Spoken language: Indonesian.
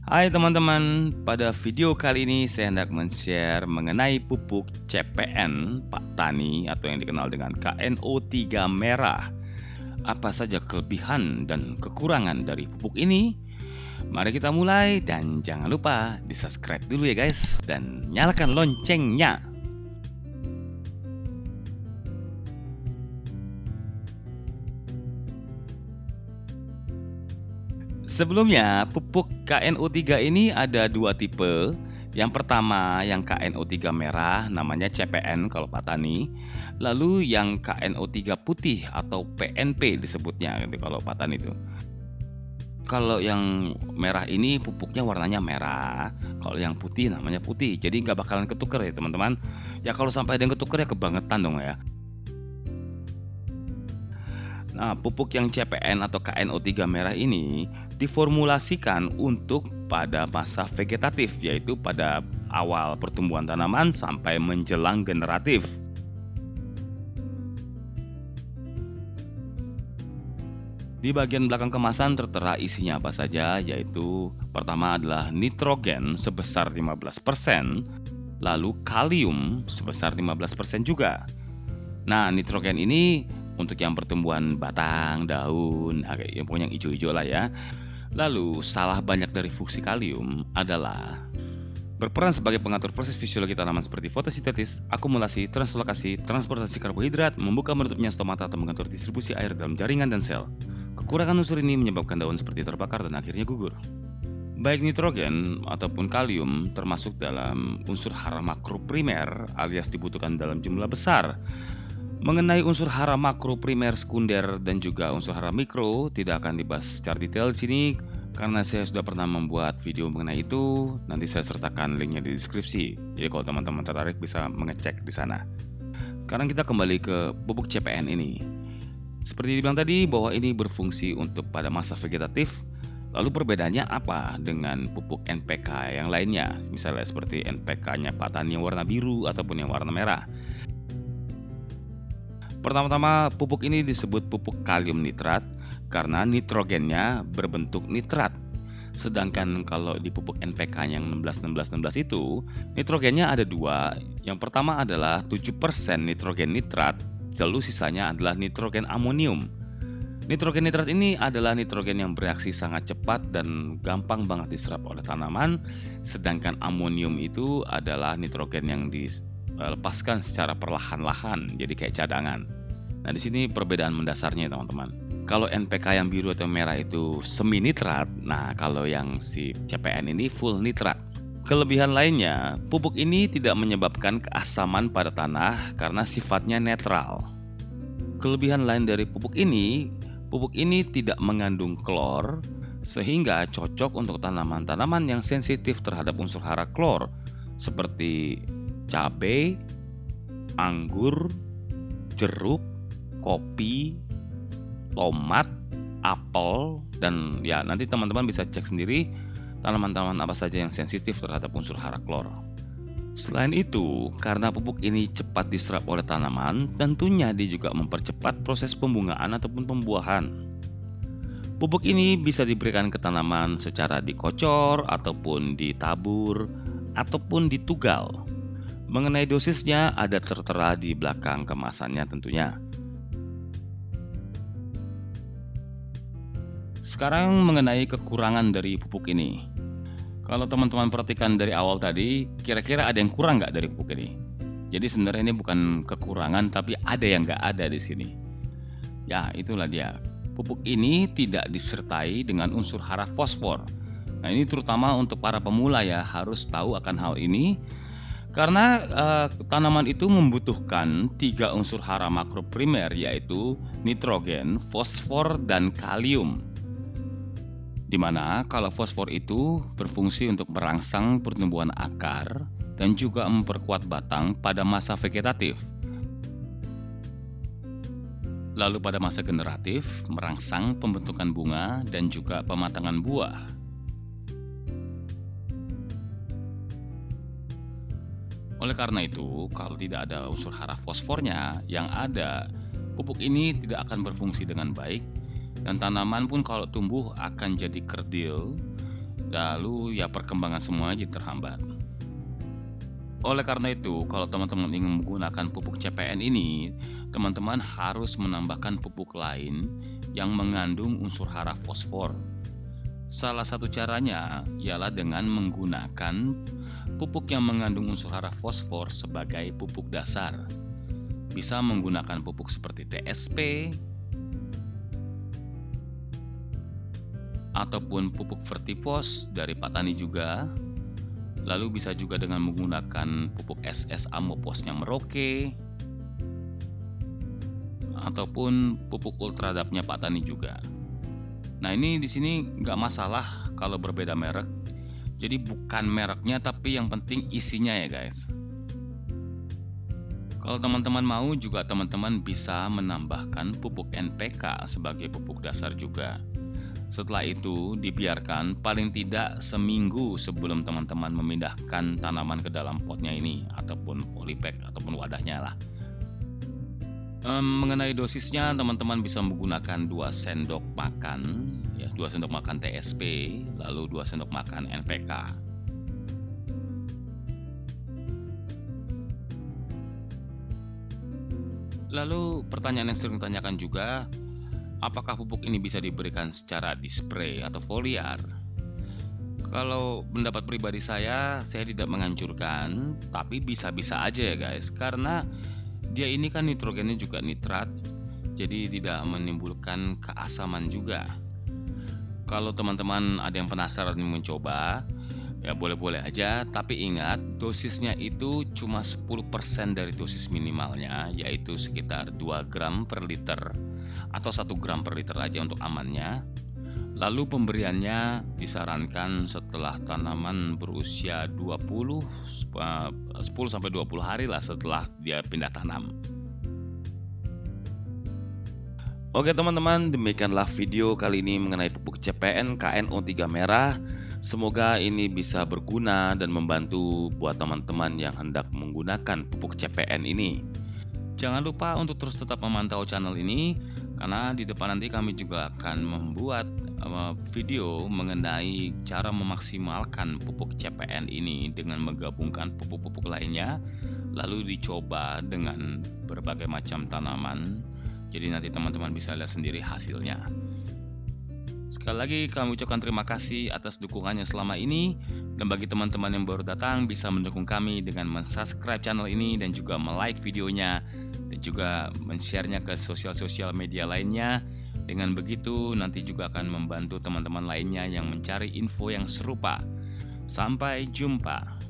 Hai teman-teman, pada video kali ini saya hendak men-share mengenai pupuk CPN Pak Tani atau yang dikenal dengan KNO3 merah. Apa saja kelebihan dan kekurangan dari pupuk ini? Mari kita mulai dan jangan lupa di subscribe dulu ya guys dan nyalakan loncengnya. Sebelumnya, pupuk KNO3 ini ada dua tipe. Yang pertama, yang KNO3 merah, namanya CPN kalau Pak Tani. Lalu yang KNO3 putih atau PNP disebutnya gitu kalau Pak Tani itu. Kalau yang merah ini pupuknya warnanya merah, kalau yang putih namanya putih. Jadi nggak bakalan ketuker ya teman-teman. Ya kalau sampai ada yang ketuker ya kebangetan dong ya. Nah, pupuk yang CPN atau KNO3 merah ini diformulasikan untuk pada masa vegetatif, yaitu pada awal pertumbuhan tanaman sampai menjelang generatif. Di bagian belakang kemasan tertera isinya apa saja, yaitu pertama adalah nitrogen sebesar 15%, lalu kalium sebesar 15% juga. Nah, nitrogen ini untuk yang pertumbuhan batang, daun, yang pokoknya yang hijau-hijau lah ya. Lalu, salah banyak dari fungsi kalium adalah berperan sebagai pengatur proses fisiologi tanaman seperti fotosintesis, akumulasi, translokasi, transportasi karbohidrat, membuka menutupnya stomata atau mengatur distribusi air dalam jaringan dan sel. Kekurangan unsur ini menyebabkan daun seperti terbakar dan akhirnya gugur. Baik nitrogen ataupun kalium termasuk dalam unsur hara makro primer alias dibutuhkan dalam jumlah besar. Mengenai unsur hara makro, primer, sekunder, dan juga unsur hara mikro tidak akan dibahas secara detail di sini karena saya sudah pernah membuat video mengenai itu. Nanti saya sertakan linknya di deskripsi. Jadi kalau teman-teman tertarik bisa mengecek di sana. Sekarang kita kembali ke pupuk CPN ini. Seperti dibilang tadi bahwa ini berfungsi untuk pada masa vegetatif. Lalu perbedaannya apa dengan pupuk NPK yang lainnya? Misalnya seperti NPK-nya Pak Tani yang warna biru ataupun yang warna merah. Pertama-tama, pupuk ini disebut pupuk kalium nitrat karena nitrogennya berbentuk nitrat. Sedangkan kalau di pupuk NPK yang 16-16-16 itu, nitrogennya ada dua. Yang pertama adalah 7% nitrogen nitrat, lalu sisanya adalah nitrogen amonium. Nitrogen nitrat ini adalah nitrogen yang bereaksi sangat cepat dan gampang banget diserap oleh tanaman. Sedangkan amonium itu adalah nitrogen yang dilepaskan secara perlahan-lahan, jadi kayak cadangan. Nah, di sini perbedaan mendasarnya teman-teman. Kalau NPK yang biru atau merah itu semi nitrat, nah kalau yang si CPN ini full nitrat. Kelebihan lainnya, pupuk ini tidak menyebabkan keasaman pada tanah karena sifatnya netral. Kelebihan lain dari pupuk ini tidak mengandung klor sehingga cocok untuk tanaman-tanaman yang sensitif terhadap unsur hara klor seperti cabai, anggur, jeruk, kopi, tomat, apel, dan ya nanti teman-teman bisa cek sendiri tanaman-tanaman apa saja yang sensitif terhadap unsur hara klor. Selain itu, karena pupuk ini cepat diserap oleh tanaman, tentunya dia juga mempercepat proses pembungaan ataupun pembuahan. Pupuk ini bisa diberikan ke tanaman secara dikocor, ataupun ditabur, ataupun ditugal. Mengenai dosisnya ada tertera di belakang kemasannya tentunya. Sekarang mengenai kekurangan dari pupuk ini. Kalau teman-teman perhatikan dari awal tadi, kira-kira ada yang kurang nggak dari pupuk ini? Jadi sebenarnya ini bukan kekurangan, tapi ada yang nggak ada di sini. Ya, itulah dia. Pupuk ini tidak disertai dengan unsur hara fosfor. Nah, ini terutama untuk para pemula ya, harus tahu akan hal ini. Karena tanaman itu membutuhkan 3 unsur hara makro primer, yaitu nitrogen, fosfor, dan kalium. Dimana kalau fosfor itu berfungsi untuk merangsang pertumbuhan akar dan juga memperkuat batang pada masa vegetatif. Lalu pada masa generatif merangsang pembentukan bunga dan juga pematangan buah. Oleh karena itu, kalau tidak ada unsur hara fosfornya yang ada, pupuk ini tidak akan berfungsi dengan baik dan tanaman pun kalau tumbuh akan jadi kerdil Lalu ya perkembangan semuanya jadi terhambat. Oleh karena itu, kalau teman-teman ingin menggunakan pupuk CPN ini, teman-teman harus menambahkan pupuk lain yang mengandung unsur hara fosfor. Salah satu caranya ialah dengan menggunakan pupuk yang mengandung unsur hara fosfor sebagai pupuk dasar. Bisa menggunakan pupuk seperti TSP ataupun pupuk Vertifos dari Pak Tani juga. Lalu bisa juga dengan menggunakan pupuk SS Amoposnya Merauke ataupun pupuk Ultradapnya Pak Tani juga. Nah, ini di sini nggak masalah kalau berbeda merek. Jadi bukan mereknya tapi yang penting isinya ya guys. Kalau teman-teman mau juga teman-teman bisa menambahkan pupuk NPK sebagai pupuk dasar juga. Setelah itu dibiarkan paling tidak seminggu sebelum teman-teman memindahkan tanaman ke dalam potnya ini ataupun polybag ataupun wadahnya lah. Mengenai dosisnya teman-teman bisa menggunakan 2 sendok makan ya, 2 sendok makan TSP lalu 2 sendok makan NPK. Lalu pertanyaan yang sering ditanyakan juga, apakah pupuk ini bisa diberikan secara dispray atau foliar? Kalau pendapat pribadi saya tidak menganjurkan, tapi bisa-bisa aja ya guys, karena dia ini kan nitrogennya juga nitrat, jadi tidak menimbulkan keasaman juga. Kalau teman-teman ada yang penasaran mencoba, ya boleh-boleh aja, tapi ingat dosisnya itu cuma 10% dari dosis minimalnya, yaitu sekitar 2 gram per liter atau 1 gram per liter aja untuk amannya. Lalu pemberiannya disarankan setelah tanaman berusia 10-20 hari lah setelah dia pindah tanam. Oke teman-teman, demikianlah video kali ini mengenai pupuk CPN KNO3 merah. Semoga ini bisa berguna dan membantu buat teman-teman yang hendak menggunakan pupuk CPN ini. Jangan lupa untuk terus tetap memantau channel ini, karena di depan nanti kami juga akan membuat video mengenai cara memaksimalkan pupuk CPN ini dengan menggabungkan pupuk-pupuk lainnya, lalu dicoba dengan berbagai macam tanaman. Jadi nanti teman-teman bisa lihat sendiri hasilnya. Sekali lagi kami ucapkan terima kasih atas dukungannya selama ini, dan bagi teman-teman yang baru datang bisa mendukung kami dengan subscribe channel ini dan juga like videonya dan juga share-nya ke sosial media lainnya. Dengan begitu nanti juga akan membantu teman-teman lainnya yang mencari info yang serupa. Sampai jumpa.